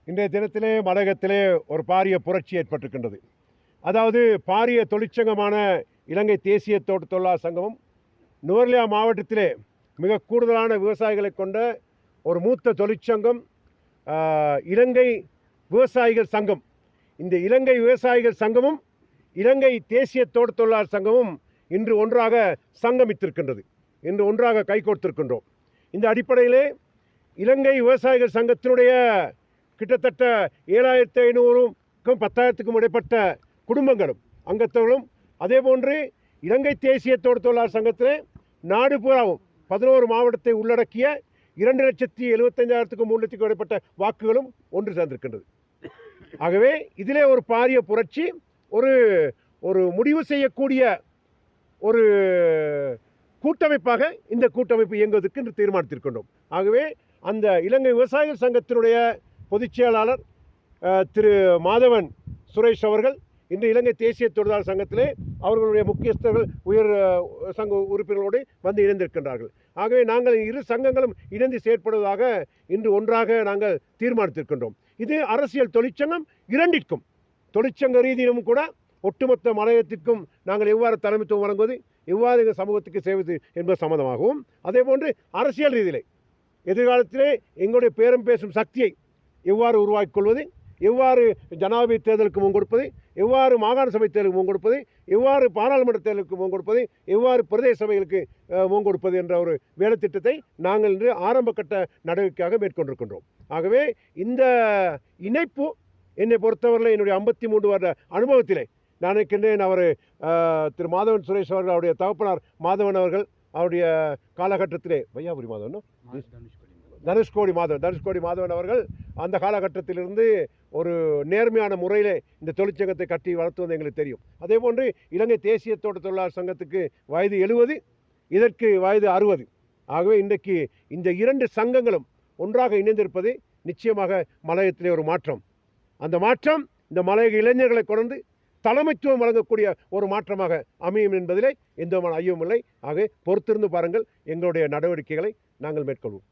இன்றைய தினத்திலே மலையகத்திலே ஒரு பாரிய புரட்சி ஏற்பட்டிருக்கின்றது. அதாவது பாரிய தொழிற்சங்கமான இலங்கை தேசிய தோட்ட தொழிலாளர் சங்கமும் நுவரெலியா மாவட்டத்திலே மிக கூடுதலான விவசாயிகளை கொண்ட ஒரு மூத்த தொழிற்சங்கம் இலங்கை விவசாயிகள் சங்கம். இந்த இலங்கை விவசாயிகள் சங்கமும் இலங்கை தேசிய தோட்ட தொழிலாளர் சங்கமும் இன்று ஒன்றாக சங்கமித்திருக்கின்றது. இன்று ஒன்றாக கைகோர்த்திருக்கின்றோம். இந்த அடிப்படையிலே இலங்கை விவசாயிகள் சங்கத்தினுடைய கிட்டத்தட்ட 7500க்கும் 10,000க்கும் இடைப்பட்ட குடும்பங்களும் அங்கத்தவர்களும், அதேபோன்று இலங்கை தேசிய தோட்ட தொழிலாளர் சங்கத்திலே நாடு பூராவும் 11 மாவட்டத்தை உள்ளடக்கிய 2,75,000க்கும் 3,00,000க்கும் இடைப்பட்ட வாக்குகளும் ஒன்று சேர்ந்திருக்கின்றது. ஆகவே இதிலே ஒரு பாரிய புரட்சி, ஒரு முடிவு செய்யக்கூடிய ஒரு கூட்டமைப்பாக இந்த கூட்டமைப்பு இயங்குவதற்கு இன்று தீர்மானித்திருக்கின்றோம். ஆகவே அந்த இலங்கை விவசாயிகள் சங்கத்தினுடைய பொதுச் செயலாளர் திரு மாதவன் சுரேஷ் அவர்கள் இன்று இலங்கை தேசிய தொழிலாளர் சங்கத்திலே அவர்களுடைய முக்கியஸ்தர்கள் உயர் சங்க உறுப்பினர்களோடு வந்து இணைந்திருக்கின்றார்கள். ஆகவே நாங்கள் இரு சங்கங்களும் இணைந்து செயற்படுவதாக இன்று ஒன்றாக நாங்கள் தீர்மானித்திருக்கின்றோம். இது அரசியல் தொழிற்சங்கம் இரண்டிற்கும், தொழிற்சங்க ரீதியிலும் கூட ஒட்டுமொத்த மலையகத்திற்கும் நாங்கள் எவ்வாறு தலைமைத்துவம் வழங்குவது, எவ்வாறு எங்கள் சமூகத்துக்கு செய்வது என்பது சம்பந்தமாகவும், அதே போன்று அரசியல் ரீதியிலே எதிர்காலத்திலே எங்களுடைய பேரம் பேசும் சக்தியை எவ்வாறு உருவாக்கிக் கொள்வது, எவ்வாறு ஜனாதிபதி தேர்தலுக்கு முன்கொடுப்பது, எவ்வாறு மாகாண சபை தேர்தலுக்கு முன்கொடுப்பது, எவ்வாறு பாராளுமன்ற தேர்தலுக்கு முன்கொடுப்பது, எவ்வாறு பிரதேச சபைகளுக்கு முன்கொடுப்பது என்ற ஒரு வேலைத்திட்டத்தை நாங்கள் இன்று ஆரம்ப கட்ட நடவடிக்கையாக மேற்கொண்டிருக்கின்றோம். ஆகவே இந்த இணைப்பு என்னை பொறுத்தவரையில் என்னுடைய 53 வருட அனுபவத்திலே நான் நினைக்கின்றேன். அவர் திரு மாதவன் சுரேஷ் அவர்கள், அவருடைய தகப்பனார் மாதவன் அவர்கள், அவருடைய காலகட்டத்திலே வையாபுரி மாதவன், தனுஷ்கோடி மாதவன் அவர்கள் அந்த காலகட்டத்திலிருந்து ஒரு நேர்மையான முறையிலே இந்த தொழிற்சங்கத்தை கட்டி வளர்த்துவது எங்களுக்கு தெரியும். அதே போன்று இலங்கை தேசிய தோட்ட தொழிலாளர் சங்கத்துக்கு வயது 70, இதற்கு வயது 60. ஆகவே இன்றைக்கு இந்த இரண்டு சங்கங்களும் ஒன்றாக இணைந்திருப்பது நிச்சயமாக மலையகத்திலே ஒரு மாற்றம். அந்த மாற்றம் இந்த மலையக இளைஞர்களை கொண்டு தலைமைத்துவம் வழங்கக்கூடிய ஒரு மாற்றமாக அமையும் என்பதிலே எந்தவிதமான ஐயமும் இல்லை. ஆகவே பொறுத்திருந்து பாருங்கள், எங்களுடைய நடவடிக்கைகளை நாங்கள் மேற்கொள்வோம்.